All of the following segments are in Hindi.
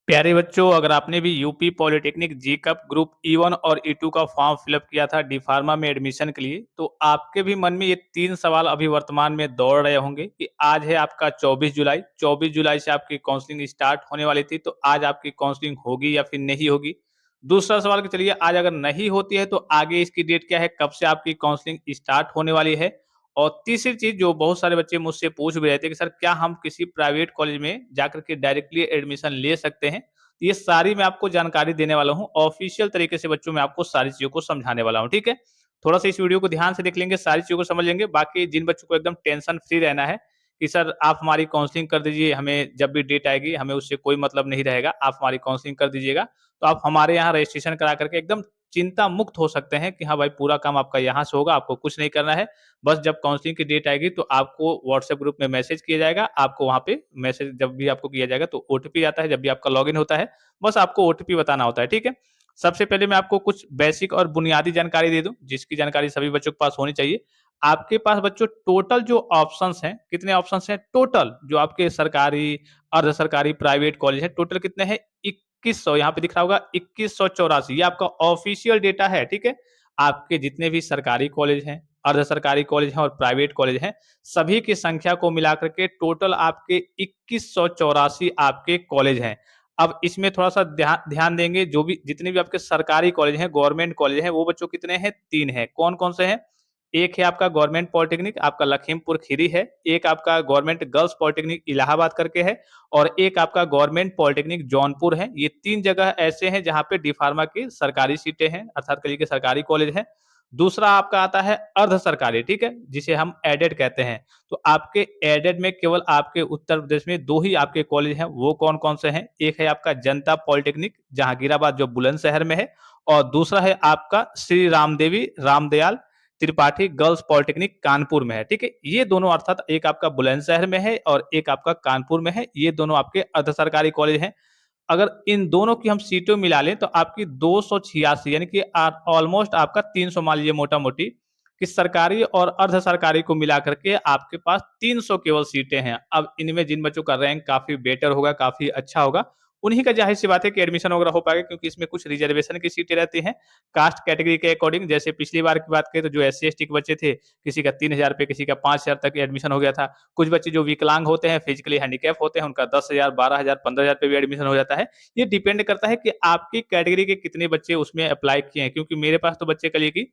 प्यारे बच्चों, अगर आपने भी यूपी पॉलिटेक्निक जी कप ग्रुप ई1 और ई2 का फॉर्म फिलअप किया था डी फार्मा में एडमिशन के लिए, तो आपके भी मन में ये 3 सवाल अभी वर्तमान में दौड़ रहे होंगे कि आज है आपका 24 जुलाई, 24 जुलाई से आपकी काउंसलिंग स्टार्ट होने वाली थी, तो आज आपकी काउंसलिंग होगी या फिर नहीं होगी? दूसरा सवाल कि चलिए आज अगर नहीं होती है, तो आगे इसकी डेट क्या है, कब से आपकी काउंसलिंग स्टार्ट होने वाली है? और तीसरी चीज़ जो बहुत सारे बच्चे मुझसे पूछ भी रहे थे कि सर क्या हम किसी प्राइवेट कॉलेज में जाकर के डायरेक्टली एडमिशन ले सकते हैं? ये सारी मैं आपको जानकारी देने वाला हूँ। ऑफ़िशियल तरीके से बच्चों मैं आपको सारी चीज़ों को समझाने वाला हूँ, ठीक है? थोड़ा-सा इस वीडियो को ध्यान से देख लेंगे, सारी चीज़ों को समझ लेंगे। बाकी जिन बच्चों को एकदम टेंशन फ्री रहना है कि सर आप हमारी काउंसलिंग कर दीजिए, हमें जब भी डेट आएगी हमें उससे कोई मतलब नहीं रहेगा, आप हमारी काउंसलिंग कर दीजिएगा। तो आप हमारे यहाँ रजिस्ट्रेशन करा कर के एकदम चिंता मुक्त हो सकते हैं कि हाँ भाई, पूरा काम आपका यहाँ से होगा, आपको कुछ नहीं करना है। बस जब काउंसलिंग की डेट आएगी तो आपको व्हाट्सएप ग्रुप में मैसेज किया जाएगा, आपको वहाँ पे मैसेज जब भी आपको किया जाएगा तो ओटीपी आता है, जब भी आपका लॉगिन होता है, बस आपको ओटीपी बताना होता है, ठीक है? सबसे पहले मैं आपको कुछ बेसिक और बुनियादी जानकारी दे दूँ, जिसकी जानकारी सभी बच्चों के पास होनी चाहिए। आपके पास बच्चों टोटल जो ऑप्शंस हैं, कितने ऑप्शंस हैं टोटल जो आपके सरकारी, अर्ध सरकारी, प्राइवेट कॉलेज हैं, टोटल कितने हैं? 2100, यहाँ पे दिख रहा होगा 2184, ये आपका ऑफिशियल डेटा है, ठीक है? आपके जितने भी सरकारी कॉलेज हैं, अर्ध सरकारी कॉलेज हैं और प्राइवेट कॉलेज हैं, सभी की संख्या को मिला कर के टोटल आपके 2184 आपके कॉलेज हैं। अब इसमें थोड़ा-सा ध्यान देंगे, जो भी जितने भी आपके सरकारी कॉलेज हैं, गवर्नमेंट कॉलेज हैं, वो बच्चों कितने हैं? 3 हैं। कौन-कौन से हैं? एक है आपका गवर्नमेंट पॉलिटेक्निक, आपका लखीमपुर खीरी है, एक आपका गवर्नमेंट गर्ल्स पॉलिटेक्निक इलाहाबाद करके है और एक आपका गवर्नमेंट पॉलिटेक्निक जौनपुर है। ये 3 जगह ऐसे हैं जहाँ पे डी फार्मा की सरकारी सीटें हैं, अर्थात कहिए कि सरकारी कॉलेज हैं। दूसरा आपका आता है अर्ध सरकारी, ठीक है? जिसे हम एडेड कहते हैं। तो आपके एडेड में केवल आपके उत्तर प्रदेश में 2 ही आपके कॉलेज हैं, वो कौन-कौन से हैं? एक है आपका जनता पॉलिटेक्निक जहांगीराबाद जो बुलंदशहर में है और दूसरा है आपका श्री रामदेवी रामदयाल त्रिपाठी गर्ल्स पॉलिटेक्निक कानपुर में है, ठीक है? ये दोनों अर्थात एक आपका बुलंदशहर में है और एक आपका कानपुर में है, ये दोनों आपके अर्ध सरकारी कॉलेज हैं। अगर इन दोनों की हम सीटें मिला लें तो आपकी 286 यानी कि ऑलमोस्ट आपका 300 मान लीजिए मोटा-मोटी कि सरकारी और अर्ध सरकारी को मिला करके आपके पास 300 केवल सीटें हैं। अब इनमें जिन बच्चों का रैंक काफ़ी बेटर होगा, काफ़ी अच्छा होगा, उन्हीं का ज़ाहिर-सी बात है कि एडमिशन वगैरह हो पाएगा क्योंकि इसमें कुछ रिजर्वेशन की सीटें रहती हैं, कास्ट कैटेगरी के अकॉर्डिंग। जैसे पिछली बार की बात करें तो जो एससी-एसटी के बच्चे थे, किसी का 3000 पे, किसी का 5000 तक एडमिशन हो गया था। कुछ बच्चे जो विकलांग होते हैं, फिजिकली हैंडीकैप होते हैं, उनका 10,000, 12,000, 15,000 पे भी एडमिशन हो जाता है। ये डिपेंड करता है कि आपकी कैटेगरी के कितने बच्चे उसमें अप्लाई किए हैं, क्योंकि मेरे पास तो बच्चे करिए कि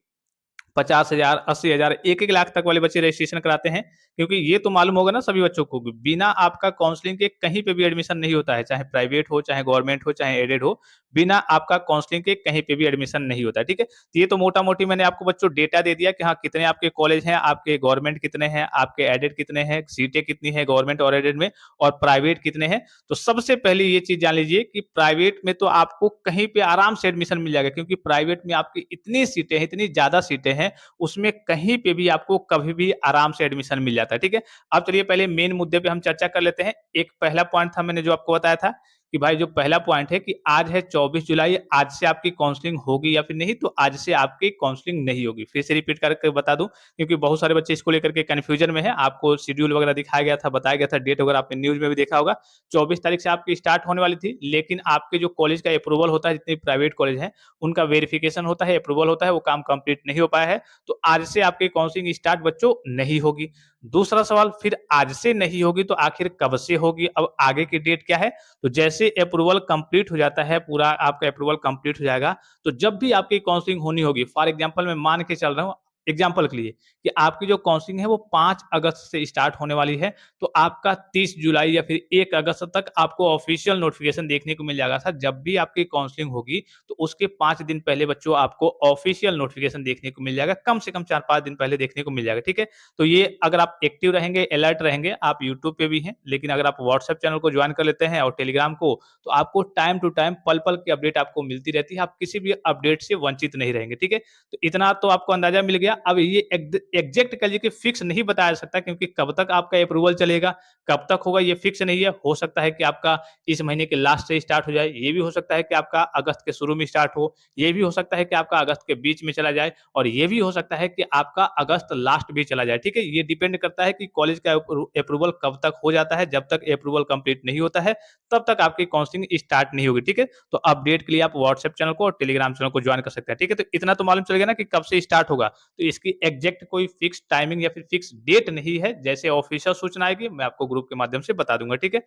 50,000, 80,000, 1-1 लाख तक वाले बच्चे रजिस्ट्रेशन कराते हैं, क्योंकि ये तो मालूम होगा ना सभी बच्चों को कि बिना आपका काउंसलिंग के कहीं पे भी एडमिशन नहीं होता है, चाहे प्राइवेट हो, चाहे गवर्नमेंट हो, चाहे एडेड हो, बिना आपका काउंसलिंग के कहीं पे भी एडमिशन नहीं होता है, ठीक है? तो ये तो मोटा-मोटी मैंने आपको बच्चों डेटा दे दिया कि हाँ, कितने आपके कॉलेज हैं, आपके गवर्नमेंट कितने हैं, आपके एडेड कितने हैं, सीटें कितनी हैं गवर्नमेंट और एडेड में और प्राइवेट कितने हैं। तो सबसे पहले ये चीज़ जान लीजिए कि प्राइवेट में तो आपको कहीं पे आराम से एडमिशन मिल जाएगा, क्योंकि प्राइवेट में आपकी इतनी सीटें हैं, इतनी ज़्यादा सीटें हैं, उसमें कहीं पे भी आपको कभी भी आराम से एडमिशन मिल जाता है, ठीक है? अब चलिए पहले मेन मुद्दे पे हम चर्चा कर लेते हैं। एक पहला पॉइंट था मैंने जो आपको बताया था कि भाई जो पहला पॉइंट है कि आज है 24 जुलाई, आज से आपकी काउंसलिंग होगी या फिर नहीं? तो आज से आपकी काउंसलिंग नहीं होगी। फिर से रिपीट करके बता दूँ, क्योंकि बहुत सारे बच्चे इसको लेकर के कन्फ्यूजन में हैं। आपको शेड्यूल वगैरह दिखाया गया था, बताया गया था, डेट वगैरह आपने न्यूज़ में भी देखा होगा। 24 तारीख से आपकी स्टार्ट होने वाली थी, लेकिन आपके जो कॉलेज का अप्रूवल होता है, जितने प्राइवेट कॉलेज हैं, उनका वेरिफिकेशन होता है, अप्रूवल होता है, वो काम कंप्लीट नहीं हो पाया है। तो आज से आपकी काउंसलिंग स्टार्ट बच्चों नहीं होगी। दूसरा सवाल, फिर आज से नहीं होगी तो आखिर कब से होगी? अब आगे की डेट क्या है? तो जैसे अप्रूवल कंप्लीट हो जाता है, पूरा आपका अप्रूवल कंप्लीट हो जाएगा, तो जब भी आपकी काउंसलिंग होनी होगी, फॉर एग्जांपल मैं मान के चल रहा हूँ एग्जांपल के लिए कि आपकी जो काउंसलिंग है वो 5 अगस्त से स्टार्ट होने वाली है, तो आपका 30 जुलाई या फिर 1 अगस्त तक आपको ऑफिशियल नोटिफिकेशन देखने को मिल जाएगा था। जब भी आपकी काउंसलिंग होगी तो उसके 5 दिन पहले बच्चों आपको ऑफिशियल नोटिफिकेशन देखने को मिल जाएगा, कम से कम 4-5 दिन पहले देखने को मिल जाएगा, ठीक है? तो ये अगर आप एक्टिव रहेंगे, अलर्ट रहेंगे, आप यूट्यूब पे भी हैं, लेकिन अगर आप व्हाट्सएप चैनल को जॉइन कर लेते हैं और टेलीग्राम को, तो आपको टाइम टू टाइम, पल-पल की अपडेट आपको मिलती रहती है, आप किसी भी अपडेट से वंचित नहीं रहेंगे, ठीक है? तो इतना तो आपको अंदाजा मिल गया। गया। अब ये एग्ज़ैक्ट कह लीजिए कि फिक्स नहीं बताया जा सकता क्योंकि कब तक आपका अप्रूवल चलेगा, कब तक होगा ये फिक्स नहीं है। हो सकता है कि आपका इस महीने के लास्ट से स्टार्ट हो जाए, ये भी हो सकता है कि आपका अगस्त के शुरू में स्टार्ट हो, ये भी हो सकता है कि आपका अगस्त के बीच में चला जाए और ये भी हो सकता है कि आपका अगस्त लास्ट भी चला जाए, ठीक है? ये डिपेंड करता है कि कॉलेज का अप्रूवल कब तक हो जाता है, जब तक अप्रूवल कंप्लीट नहीं होता है, तब तक आपकी काउंसलिंग स्टार्ट नहीं होगी, ठीक है? तो अपडेट के लिए आप व्हाट्सएप चैनल को और टेलीग्राम चैनल को जॉइन कर सकते हैं, ठीक है? तो इतना तो मालूम चल गया ना कि कब से स्टार्ट होगा। तो इसकी एग्जैक्ट कोई फिक्स टाइमिंग या फिर फिक्स डेट नहीं है। जैसे ऑफिशियल सूचना आएगी, मैं आपको ग्रुप के माध्यम से बता दूँगा, ठीक है?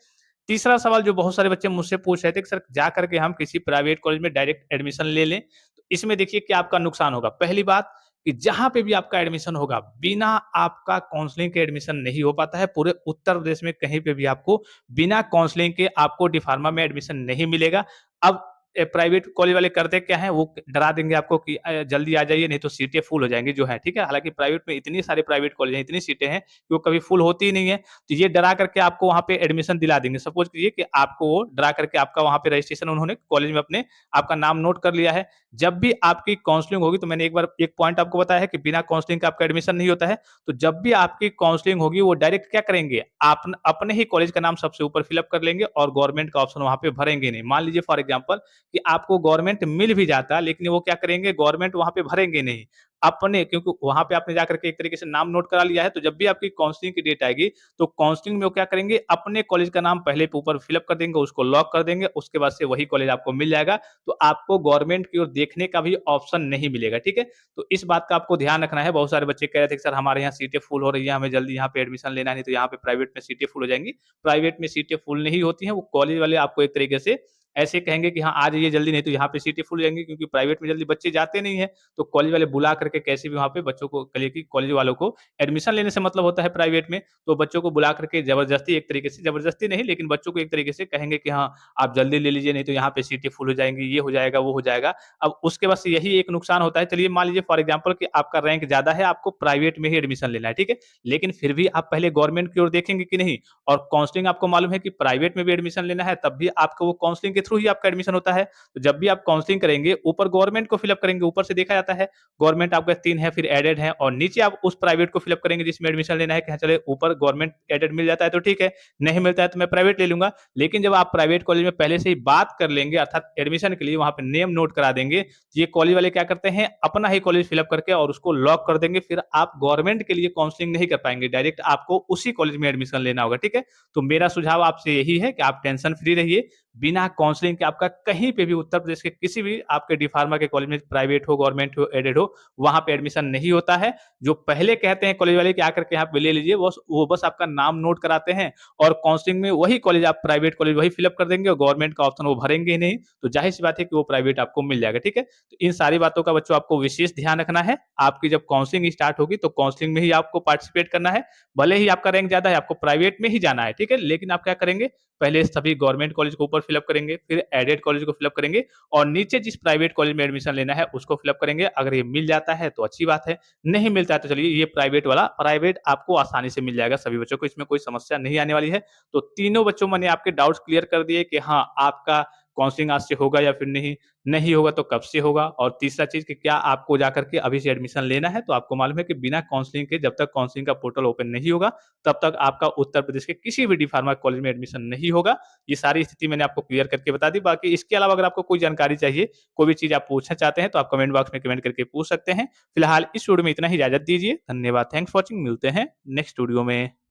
तीसरा सवाल जो बहुत सारे बच्चे मुझसे पूछ रहे थे कि सर जा करके हम किसी प्राइवेट कॉलेज में डायरेक्ट एडमिशन ले लें, तो इसमें देखिए क्या आपका नुकसान होगा। पहली बात कि जहाँ पे भी आपका एडमिशन होगा, बिना आपका काउंसलिंग के एडमिशन नहीं हो पाता है। पूरे उत्तर प्रदेश में कहीं पे भी आपको बिना काउंसलिंग के आपको डी फार्मा में एडमिशन नहीं मिलेगा। अब प्राइवेट कॉलेज वाले करते क्या हैं, वो डरा देंगे आपको कि जल्दी आ जाइए नहीं तो सीटें फुल हो जाएँगी जो है, ठीक है? हालाँकि प्राइवेट में इतनी सारे प्राइवेट कॉलेज हैं, इतनी सीटें हैं कि वो कभी फुल होती ही नहीं है। तो ये डरा करके आपको वहाँ पे एडमिशन दिला देंगे। सपोज़ कीजिए कि आपको वो डरा करके आपका वहाँ पे रजिस्ट्रेशन उन्होंने कॉलेज में अपने आपका नाम नोट कर लिया है। जब भी आपकी काउंसलिंग होगी तो मैंने एक बार एक पॉइंट आपको बताया है कि बिना काउंसलिंग के आपका एडमिशन नहीं होता है। तो जब भी आपकी काउंसलिंग होगी वो डायरेक्ट क्या करेंगे, आप अपने ही कॉलेज का नाम सबसे ऊपर फिल अप कर लेंगे और गवर्नमेंट का ऑप्शन वहाँ पे भरेंगे नहीं। मान लीजिए फॉर एग्ज़ाम्पल कि आपको गवर्नमेंट मिल भी जाता, लेकिन वो क्या करेंगे, गवर्नमेंट वहाँ पे भरेंगे नहीं। अपने क्योंकि वहाँ पे आपने जाकर के एक तरीके से नाम नोट करा लिया है, तो जब भी आपकी काउंसलिंग की डेट आएगी, तो काउंसलिंग में वो क्या करेंगे, अपने कॉलेज का नाम पहले पे ऊपर फिल अप कर देंगे, उसको लॉक कर देंगे, उसके बाद से वही कॉलेज आपको मिल जाएगा। तो आपको गवर्नमेंट की ओर देखने का भी ऑप्शन नहीं मिलेगा, ठीक है? तो इस बात का आपको ध्यान रखना है। बहुत सारे बच्चे कह रहे थे कि सर हमारे यहाँ सीटें फुल हो रही हैं, हमें जल्दी यहाँ पे एडमिशन लेना है, नहीं तो यहाँ पे प्राइवेट में सीटें फुल हो जाएँगी। प्राइवेट में सीटें फुल नहीं होती हैं, वो कॉलेज वाले आपको एक तरीके से ऐसे कहेंगे कि हाँ, आ जाइए जल्दी नहीं तो यहाँ पे सीटें फुल हो जाएँगी क्योंकि प्राइवेट में जल्दी बच्चे जाते नहीं हैं। तो कॉलेज वाले बुला करके कैसे भी वहाँ पे बच्चों को कहिए कि कॉलेज वालों को एडमिशन लेने से मतलब होता है प्राइवेट में, तो बच्चों को बुला करके ज़बरदस्ती एक तरीके से ज़बरदस्ती नहीं लेकिन बच्चों को एक तरीके से कहेंगे कि हाँ, आप जल्दी ले लीजिए नहीं तो यहाँ पे सीटें फुल हो जाएँगी, ये हो जाएगा, वो हो जाएगा। अब उसके बाद से यही एक नुकसान होता है, चलिए मान लीजिए फॉर एग्ज़ाम्पल कि आपका रैंक ज़्यादा है, आपको प्राइवेट में ही एडमिशन लेना है, ठीक है? लेकिन फिर भी आप पहले गवर्नमेंट की ओर देखेंगे कि नहीं और काउंसलिंग आपको मालूम है कि प्राइवेट में भी एडमिशन लेना है, तब भी आपको वो काउंसलिंग के थ्रू ही आपका एडमिशन होता है। तो जब भी आप काउंसलिंग करेंगे, ऊपर गवर्नमेंट को फिल अप करेंगे, ऊपर से देखा जाता है गवर्नमेंट आपका 3 है, फिर एडेड है और नीचे आप उस प्राइवेट को फिल अप करेंगे जिसमें एडमिशन लेना है कि हाँ, चलिए ऊपर गवर्नमेंट एडेड मिल जाता है तो ठीक है, नहीं मिलता है तो मैं प्राइवेट ले लूँगा। लेकिन जब आप प्राइवेट कॉलेज में पहले से ही बात कर लेंगे अर्थात एडमिशन के लिए वहाँ पे नेम नोट करा देंगे, तो ये कॉलेज वाले क्या करते हैं, अपना ही कॉलेज फिल अप करके और उसको लॉक कर देंगे, फिर आप गवर्नमेंट के लिए काउंसलिंग नहीं कर पाएँगे, डायरेक्ट आपको उसी कॉलेज में एडमिशन लेना होगा, ठीक है? तो मेरा सुझाव आपसे यही है कि आप टेंशन फ्री रहिए, बिना काउंसलिंग के आपका कहीं पे भी उत्तर प्रदेश के किसी भी आपके डी फार्मा के कॉलेज में प्राइवेट हो, गवर्नमेंट हो, एडेड हो, वहाँ पे एडमिशन नहीं होता है। जो पहले कहते हैं कॉलेज वाले कि आकर के यहाँ पे ले लीजिए, वो बस आपका नाम नोट कराते हैं और काउंसलिंग में वही कॉलेज आप प्राइवेट कॉलेज वही फिल अप कर देंगे और गवर्नमेंट का ऑप्शन वो भरेंगे ही नहीं, तो ज़ाहिर-सी बात है कि वो प्राइवेट आपको मिल जाएगा, ठीक है? तो इन सारी बातों का बच्चों आपको विशेष ध्यान रखना है। आपकी जब काउंसलिंग स्टार्ट होगी, तो काउंसलिंग में ही आपको पार्टिसिपेट करना है। भले ही आपका रैंक ज़्यादा है, आपको प्राइवेट में ही जाना है, ठीक है? लेकिन आप क्या करेंगे, पहले सभी गवर्नमेंट कॉलेज को ऊपर फिल अप करेंगे, फिर एडेड कॉलेज को फिल अप करेंगे और नीचे जिस प्राइवेट कॉलेज में एडमिशन लेना है उसको फिल अप करेंगे। अगर ये मिल जाता है तो अच्छी बात है, नहीं मिलता है तो चलिए ये प्राइवेट आपको आसानी से मिल जाएगा सभी बच्चों को, इसमें कोई समस्या नहीं आने वाली है। तो तीनों बच्चों मैंने आपके डाउट्स क्लियर कर दिए कि हाँ, आपका काउंसलिंग आज से होगा या फिर नहीं, नहीं होगा तो कब से होगा और तीसरा चीज़ कि क्या आपको जाकर के अभी से एडमिशन लेना है, तो आपको मालूम है कि बिना काउंसलिंग के जब तक काउंसलिंग का पोर्टल ओपन नहीं होगा, तब तक आपका उत्तर प्रदेश के किसी भी डी फार्मा कॉलेज में एडमिशन नहीं होगा। ये सारी स्थिति मैंने आपको क्लियर करके बता दी। बाकी इसके अलावा अगर आपको कोई जानकारी चाहिए, कोई भी चीज़ आप पूछना चाहते हैं, तो आप कमेंट बॉक्स में कमेंट करके पूछ सकते हैं। फिलहाल इस वीडियो में इतना ही इजाज़त दीजिए। धन्यवाद, थैंक्स फॉर वॉचिंग, मिलते हैं नेक्स्ट वीडियो में।